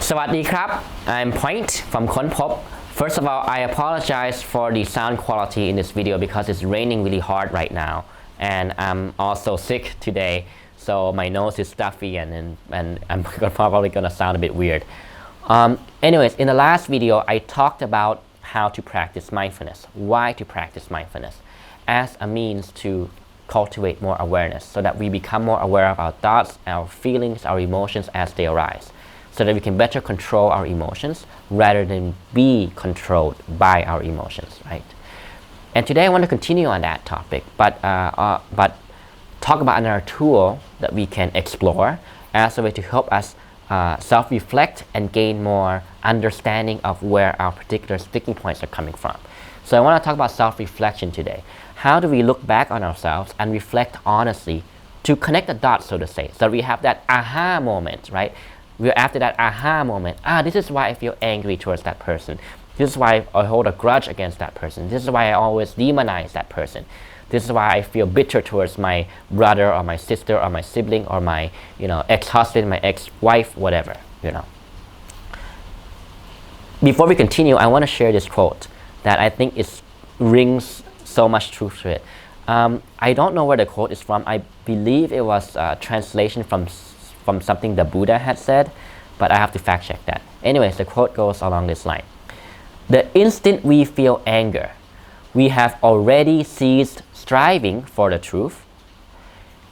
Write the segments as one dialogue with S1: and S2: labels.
S1: สวัสดีครับ I'm Point from confront. First of all, I apologize for the sound quality in this video because it's raining really hard right now, and I'm also sick today, so my nose is stuffy and I'm probably gonna sound a bit weird. Anyways, in the last video, I talked about how to practice mindfulness, why to practice mindfulness as a means to cultivate more awareness so that we become more aware of our thoughts, our feelings, our emotions as they arise, so that we can better control our emotions rather than be controlled by our emotions, right? And today I want to continue on that topic, but talk about another tool that we can explore as a way to help us self-reflect and gain more understanding of where our particular sticking points are coming from. So I want to talk about self-reflection today. How do we look back on ourselves and reflect honestly to connect the dots, so to say, so we have that aha moment, right? We're after that aha moment, this is why I feel angry towards that person. This is why I hold a grudge against that person. This is why I always demonize that person. This is why I feel bitter towards my brother or my sister or my sibling or my ex-husband, my ex-wife, whatever, Before we continue, I want to share this quote that I think rings so much truth to it. I don't know where the quote is from. I believe it was a translation from something the Buddha had said, but I have to fact check that. Anyways, the quote goes along this line. The instant we feel anger, we have already ceased striving for the truth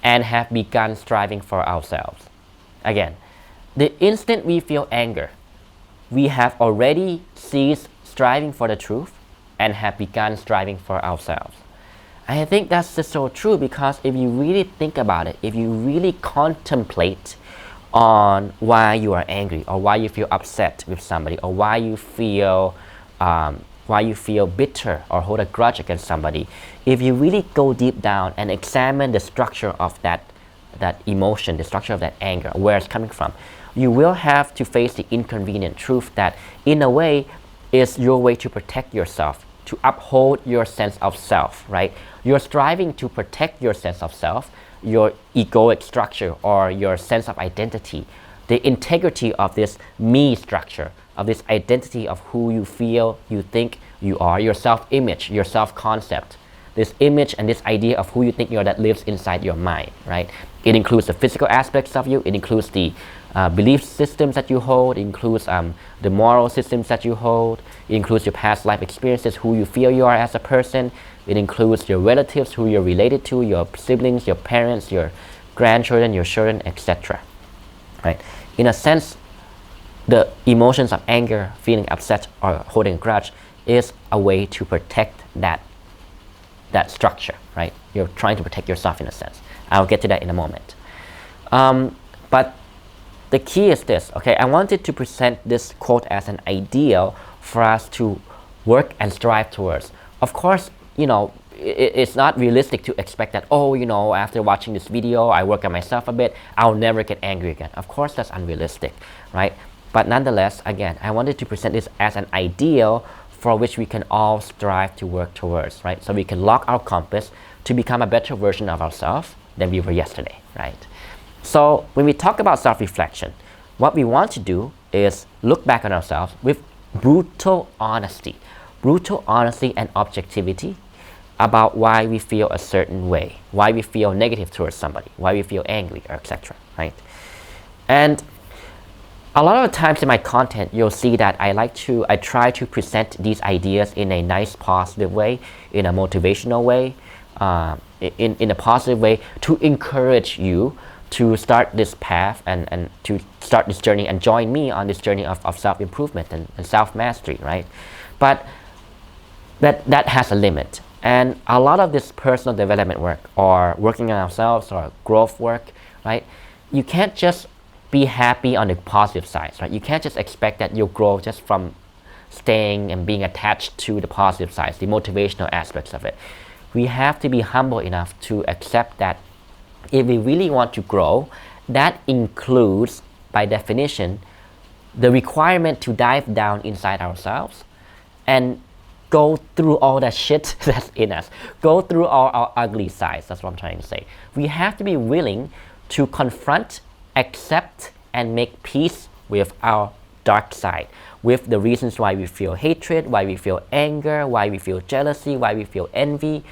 S1: and have begun striving for ourselves. Again, the instant we feel anger, we have already ceased striving for the truth and have begun striving for ourselves. I think that's just so true, because if you really think about it, if you really contemplate on why you are angry or why you feel upset with somebody or why you feel bitter or hold a grudge against somebody, if you really go deep down and examine the structure of that emotion, the structure of that anger, where it's coming from, you will have to face the inconvenient truth that in a way is your way to protect yourself, to uphold your sense of self, right? You're striving to protect your sense of self, your egoic structure or your sense of identity, the integrity of this me structure, of this identity of who you feel, you think you are, your self-image, your self-concept, this image and this idea of who you think you are that lives inside your mind, right? It includes the physical aspects of you, it includes the belief systems that you hold, it includes the moral systems that you hold, it includes your past life experiences, who you feel you are as a person, it includes your relatives, who you're related to, your siblings, your parents, your grandchildren, your children, etc. Right? In a sense, the emotions of anger, feeling upset, or holding a grudge is a way to protect that structure, right? You're trying to protect yourself in a sense. I'll get to that in a moment. But the key is this, okay? I wanted to present this quote as an ideal for us to work and strive towards. Of course, it's not realistic to expect that, after watching this video, I work on myself a bit, I'll never get angry again. Of course, that's unrealistic, right? But nonetheless, again, I wanted to present this as an ideal for which we can all strive to work towards, right? So we can lock our compass to become a better version of ourselves than we were yesterday, right? So when we talk about self-reflection, what we want to do is look back on ourselves with brutal honesty and objectivity about why we feel a certain way, why we feel negative towards somebody, why we feel angry, or etc., right? And a lot of the times in my content, you'll see that I try to present these ideas in a nice, positive way, in a motivational way, in a positive way to encourage you to start this path and to start this journey and join me on this journey of self-improvement and self-mastery, right? But that has a limit. And a lot of this personal development work or working on ourselves or growth work, right? You can't just be happy on the positive sides, right? You can't just expect that you'll grow just from staying and being attached to the positive sides, the motivational aspects of it. We have to be humble enough to accept that if we really want to grow, that includes, by definition, the requirement to dive down inside ourselves and go through all that shit that's in us. Go through all our ugly sides. That's what I'm trying to say. We have to be willing to confront, accept, and make peace with our dark side with the reasons why we feel hatred, why we feel anger, why we feel jealousy, why we feel envy,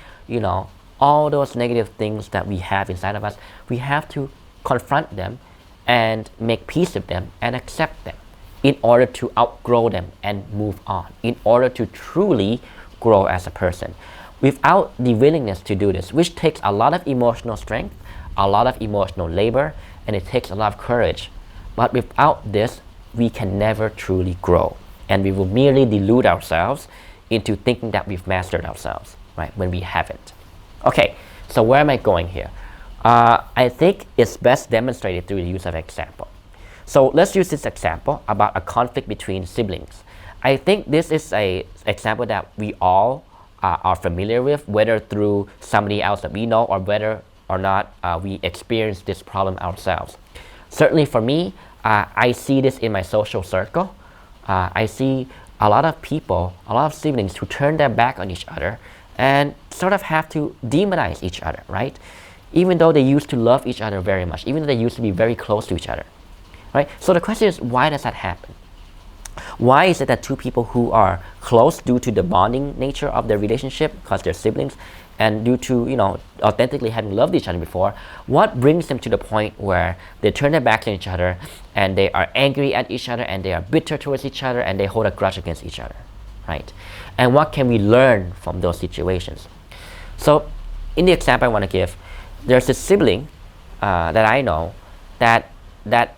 S1: all those negative things that we have inside of us. We have to confront them and make peace with them and accept them in order to outgrow them and move on, in order to truly grow as a person. Without the willingness to do this, which takes a lot of emotional strength, a lot of emotional labor, and it takes a lot of courage. But without this, we can never truly grow. And we will merely delude ourselves into thinking that we've mastered ourselves, right, when we haven't. Okay, so where am I going here? I think it's best demonstrated through the use of example. So let's use this example about a conflict between siblings. I think this is an example that we all are familiar with, whether through somebody else that we know or whether or not we experience this problem ourselves. Certainly for me, I see this in my social circle. I see a lot of people, a lot of siblings who turn their back on each other and sort of have to demonize each other, right? Even though they used to love each other very much, even though they used to be very close to each other, right? So the question is, why does that happen? Why is it that two people who are close due to the bonding nature of their relationship, because they're siblings, and due to, authentically having loved each other before, what brings them to the point where they turn their backs on each other and they are angry at each other and they are bitter towards each other and they hold a grudge against each other, right? And what can we learn from those situations? So in the example I want to give, there's a sibling that I know that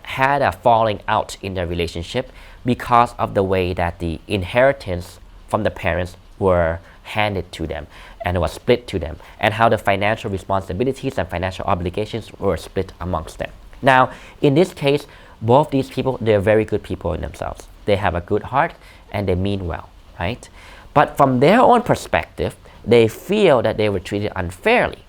S1: had a falling out in their relationship because of the way that the inheritance from the parents were handed to them and was split to them, and how the financial responsibilities and financial obligations were split amongst them. Now, in this case, both these people, they're very good people in themselves. They have a good heart and they mean well, right? But from their own perspective, they feel that they were treated unfairly,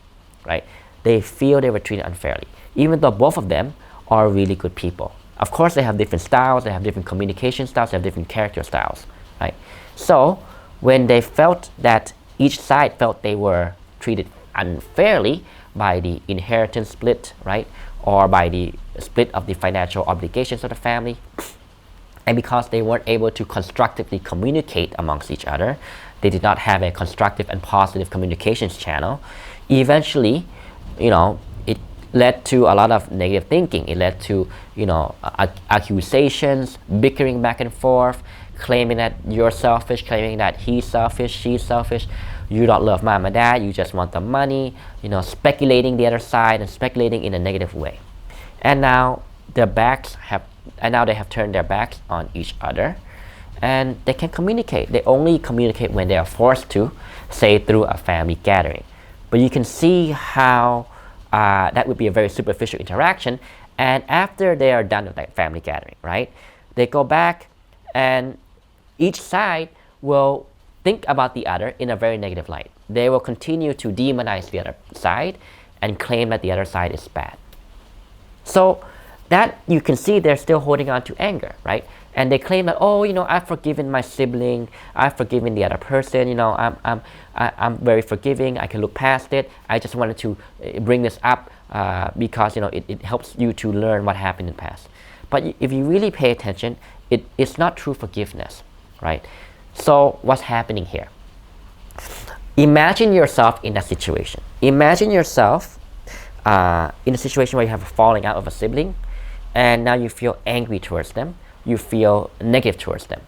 S1: right? They feel they were treated unfairly, even though both of them are really good people. Of course, they have different styles, they have different communication styles, they have different character styles, right? So when they felt that each side felt they were treated unfairly by the inheritance split, right? Or by the split of the financial obligations of the family, and because they weren't able to constructively communicate amongst each other, they did not have a constructive and positive communications channel, eventually, it led to a lot of negative thinking. It led to, accusations, bickering back and forth, claiming that you're selfish, claiming that he's selfish, she's selfish, you don't love mom and dad, you just want the money, speculating the other side and speculating in a negative way. And now they have turned their backs on each other, and they can communicate. They only communicate when they are forced to, say through a family gathering. But you can see how that would be a very superficial interaction. And after they are done with that family gathering, right, they go back and each side will think about the other in a very negative light. They will continue to demonize the other side and claim that the other side is bad. So that you can see they're still holding on to anger, right? And they claim that, I've forgiven my sibling, I've forgiven the other person, I'm very forgiving, I can look past it. I just wanted to bring this up because, it helps you to learn what happened in the past. But if you really pay attention, it's not true forgiveness, right? So what's happening here? Imagine yourself in that situation. Imagine yourself in a situation where you have a falling out of a sibling, and now you feel angry towards them. You feel negative towards them.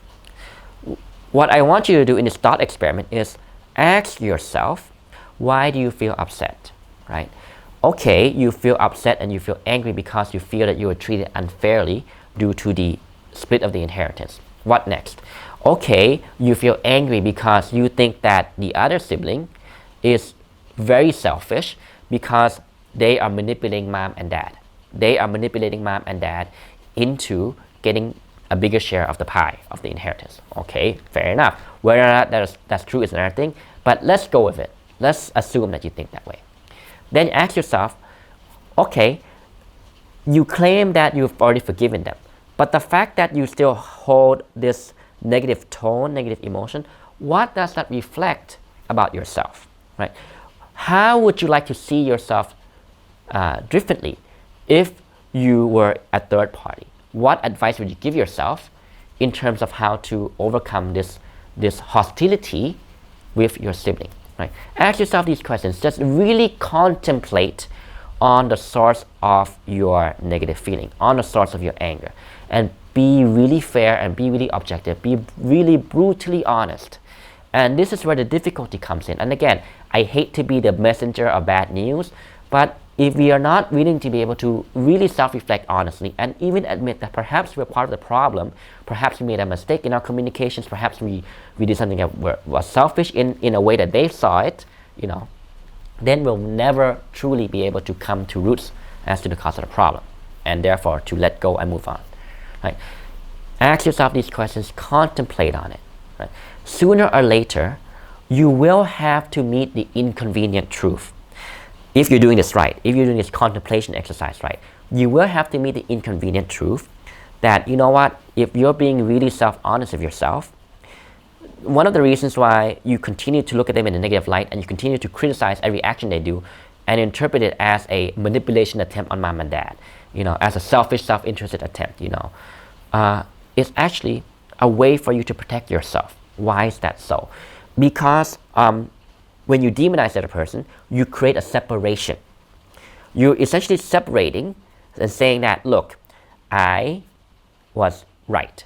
S1: What I want you to do in this thought experiment is ask yourself, why do you feel upset, right? Okay, you feel upset and you feel angry because you feel that you were treated unfairly due to the split of the inheritance. What next? Okay, you feel angry because you think that the other sibling is very selfish because they are manipulating mom and dad. They are manipulating mom and dad into getting a bigger share of the pie of the inheritance. Okay, fair enough. Whether or not that's true is another thing, but let's go with it. Let's assume that you think that way. Then ask yourself, okay, you claim that you've already forgiven them, but the fact that you still hold this negative tone, negative emotion, what does that reflect about yourself, right? How would you like to see yourself differently if you were a third party? What advice would you give yourself in terms of how to overcome this hostility with your sibling, right? Ask yourself these questions. Just really contemplate on the source of your negative feeling, on the source of your anger, and be really fair and be really objective, be really brutally honest. And this is where the difficulty comes in. And again, I hate to be the messenger of bad news, but if we are not willing to be able to really self-reflect honestly and even admit that perhaps we're part of the problem, perhaps we made a mistake in our communications, perhaps we did something that was selfish in a way that they saw it, then we'll never truly be able to come to roots as to the cause of the problem, and therefore to let go and move on. Right? Ask yourself these questions, contemplate on it. Right? Sooner or later, you will have to meet the inconvenient truth. If you're doing this right, if you're doing this contemplation exercise right, you will have to meet the inconvenient truth that, if you're being really self-honest with yourself, one of the reasons why you continue to look at them in a negative light and you continue to criticize every action they do and interpret it as a manipulation attempt on mom and dad, as a selfish, self-interested attempt, it's actually a way for you to protect yourself. Why is that so? Because when you demonize the other person, you create a separation. You're essentially separating and saying that, look, I was right?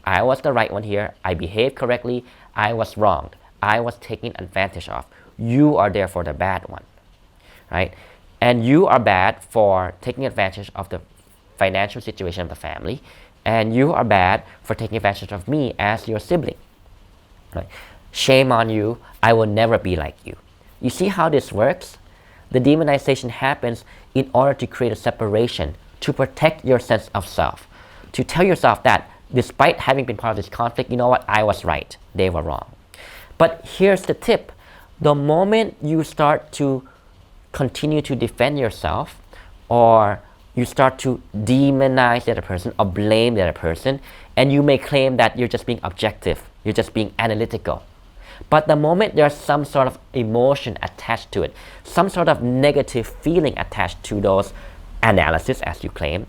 S1: I was the right one here. I behaved correctly. I was wronged. I was taken advantage of. You are therefore the bad one, right? And you are bad for taking advantage of the financial situation of the family, and you are bad for taking advantage of me as your sibling, right? Shame on you. I will never be like you. You see how this works? The demonization happens in order to create a separation, to protect your sense of self, to tell yourself that despite having been part of this conflict, I was right, they were wrong. But here's the tip. The moment you start to continue to defend yourself, or you start to demonize the other person or blame the other person, and you may claim that you're just being objective, you're just being analytical. But the moment there's some sort of emotion attached to it, some sort of negative feeling attached to those analysis, as you claim,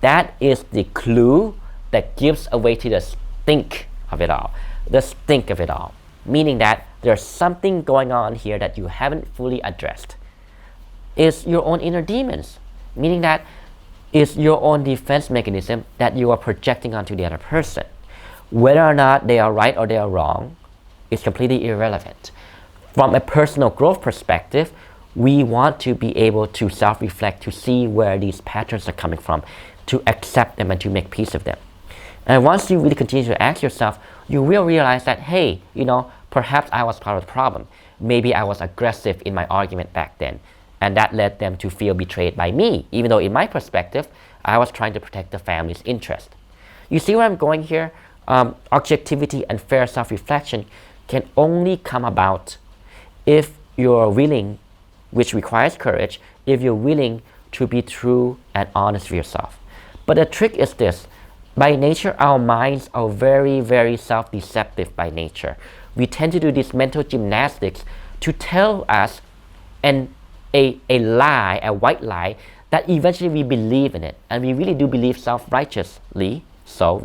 S1: that is the clue that gives away to the stink of it all. The stink of it all. Meaning that there's something going on here that you haven't fully addressed. It's your own inner demons. Meaning that it's your own defense mechanism that you are projecting onto the other person. Whether or not they are right or they are wrong is completely irrelevant. From a personal growth perspective, we want to be able to self-reflect, to see where these patterns are coming from, to accept them and to make peace with them. And once you really continue to ask yourself, you will realize that, hey, perhaps I was part of the problem. Maybe I was aggressive in my argument back then, and that led them to feel betrayed by me, even though in my perspective, I was trying to protect the family's interest. You see where I'm going here? Objectivity and fair self-reflection can only come about if you're willing, which requires courage, if you're willing to be true and honest with yourself. But the trick is this. By nature, our minds are very, very self-deceptive by nature. We tend to do this mental gymnastics to tell us a lie, a white lie, that eventually we believe in it. And we really do believe self-righteously so,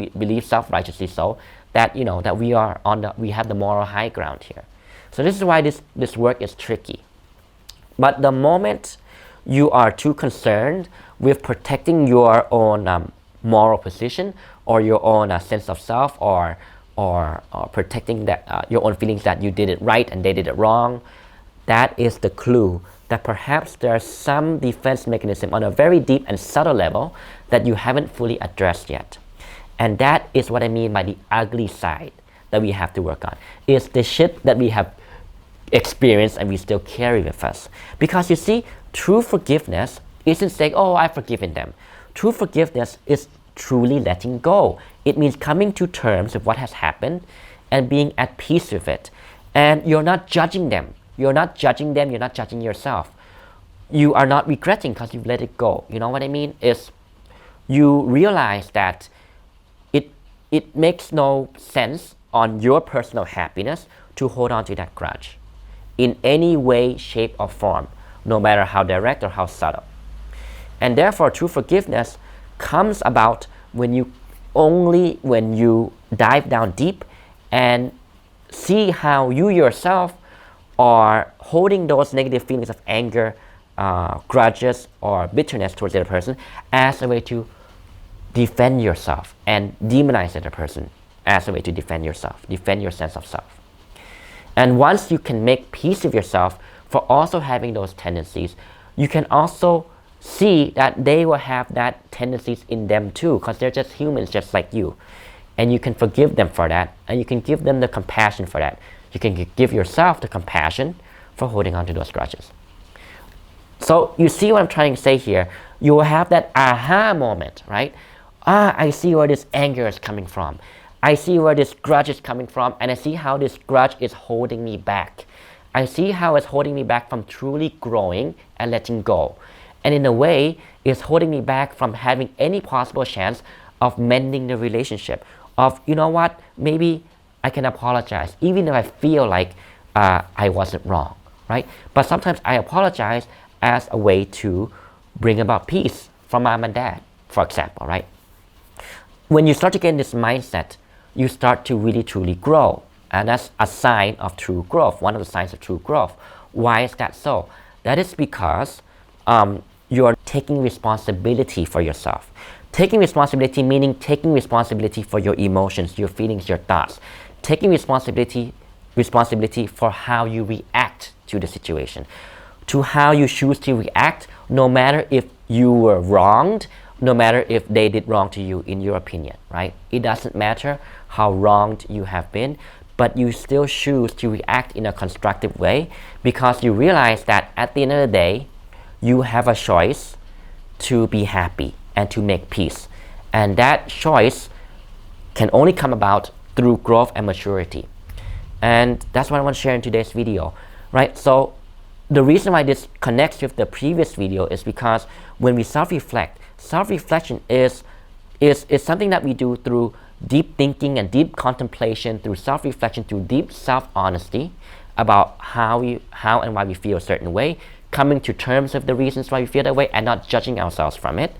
S1: that that we have the moral high ground here. So this is why this work is tricky. But the moment you are too concerned with protecting your own moral position or your own sense of self, or protecting that your own feelings that you did it right and they did it wrong, that is the clue that perhaps there's some defense mechanism on a very deep and subtle level that you haven't fully addressed yet. And that is what I mean by the ugly side that we have to work on. It's the shit that we have experienced and we still carry with us. Because you see, true forgiveness isn't saying, oh, I've forgiven them. True forgiveness is truly letting go. It means coming to terms with what has happened and being at peace with it. And you're not judging them. You're not judging them. You're not judging yourself. You are not regretting because you've let it go. You know what I mean? Is you realize that it makes no sense on your personal happiness to hold on to that grudge in any way, shape, or form, no matter how direct or how subtle. And therefore, true forgiveness comes about when you only when you dive down deep and see how you yourself are holding those negative feelings of anger, grudges, or bitterness towards the other person as a way to defend yourself, and demonize the other person as a way to defend yourself, defend your sense of self. And once you can make peace with yourself for also having those tendencies, you can also see that they will have that tendencies in them too, because they're just humans just like you. And you can forgive them for that, and you can give them the compassion for that. You can give yourself the compassion for holding on to those grudges. So you see what I'm trying to say here. You will have that aha moment, right? I see where this anger is coming from. I see where this grudge is coming from, and I see how this grudge is holding me back. I see how it's holding me back from truly growing and letting go. And in a way, it's holding me back from having any possible chance of mending the relationship. Of, you know what, maybe I can apologize, even if I feel like I wasn't wrong, right? But sometimes I apologize as a way to bring about peace from mom and dad, for example, right? When you start to get in this mindset, you start to really truly grow. And that's a sign of true growth, one of the signs of true growth. Why is that so? That is because you're taking responsibility for yourself. Taking responsibility meaning taking responsibility for your emotions, your feelings, your thoughts. Taking responsibility for how you react to the situation, to how you choose to react, no matter if you were wronged, no matter if they did wrong to you, in your opinion, right? It doesn't matter how wronged you have been, but you still choose to react in a constructive way because you realize that at the end of the day, you have a choice to be happy and to make peace. And that choice can only come about through growth and maturity. And that's what I want to share in today's video, right? So the reason why this connects with the previous video is because when we self-reflect, self-reflection is something that we do through deep thinking and deep contemplation, through self-reflection, through deep self-honesty about how and why we feel a certain way, coming to terms with the reasons why we feel that way and not judging ourselves from it.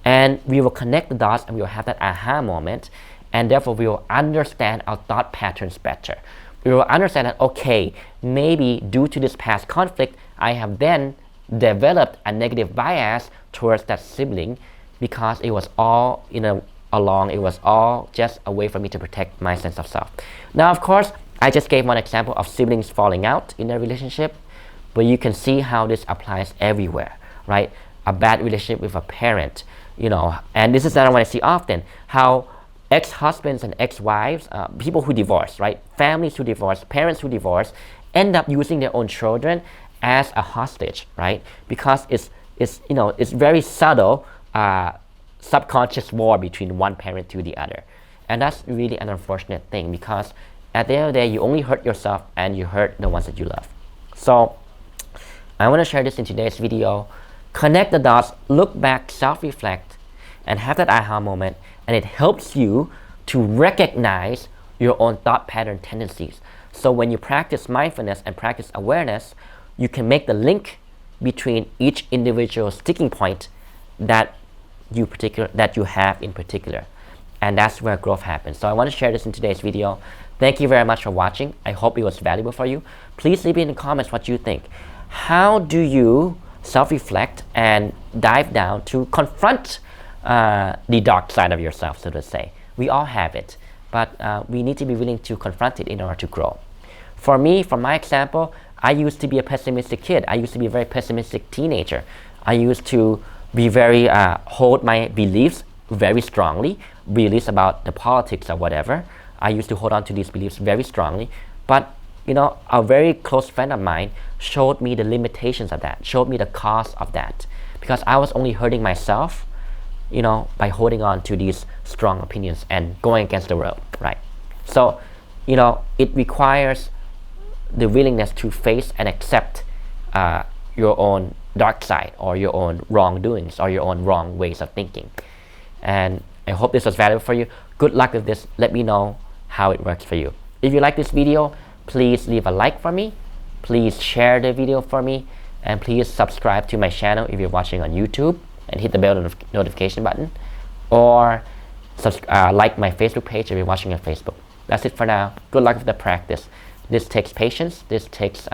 S1: And we will connect the dots and we will have that aha moment, and therefore we will understand our thought patterns better. We will understand that, okay, maybe due to this past conflict, I have then developed a negative bias towards that sibling because it was all it was all just a way for me to protect my sense of self. Now, of course, I just gave one example of siblings falling out in their relationship, but you can see how this applies everywhere, right? A bad relationship with a parent, and this is that I want to see often, how ex-husbands and ex-wives, people who divorce, right? Families who divorce, parents who divorce, end up using their own children as a hostage, right? Because it's very subtle, subconscious war between one parent to the other. And that's really an unfortunate thing because at the end of the day, you only hurt yourself and you hurt the ones that you love. So I want to share this in today's video. Connect the dots, look back, self-reflect, and have that aha moment. And it helps you to recognize your own thought pattern tendencies. So when you practice mindfulness and practice awareness, you can make the link between each individual sticking point that you have in particular. And that's where growth happens. So I want to share this in today's video. Thank you very much for watching. I hope it was valuable for you. Please leave in the comments what you think. How do you self-reflect and dive down to confront the dark side of yourself, so to say? We all have it, but we need to be willing to confront it in order to grow. For me, from my example, I used to be a pessimistic kid. I used to be a very pessimistic teenager. I used to be very, hold my beliefs very strongly, beliefs about the politics or whatever. I used to hold on to these beliefs very strongly, but a very close friend of mine showed me the limitations of that, showed me the cost of that, because I was only hurting myself, by holding on to these strong opinions and going against the world, right? So, it requires the willingness to face and accept your own dark side or your own wrongdoings or your own wrong ways of thinking. And I hope this was valuable for you. Good luck with this. Let me know how it works for you. If you like this video, please leave a like for me. Please share the video for me. And please subscribe to my channel if you're watching on YouTube and hit the bell notification button. Or like my Facebook page if you're watching on Facebook. That's it for now. Good luck with the practice. This takes patience, this takes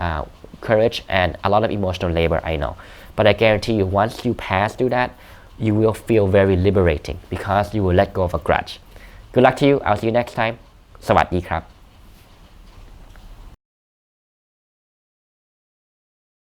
S1: courage and a lot of emotional labor, I know. But I guarantee you, once you pass through that, you will feel very liberating because you will let go of a grudge. Good luck to you. I'll see you next time. สวัสดีครับ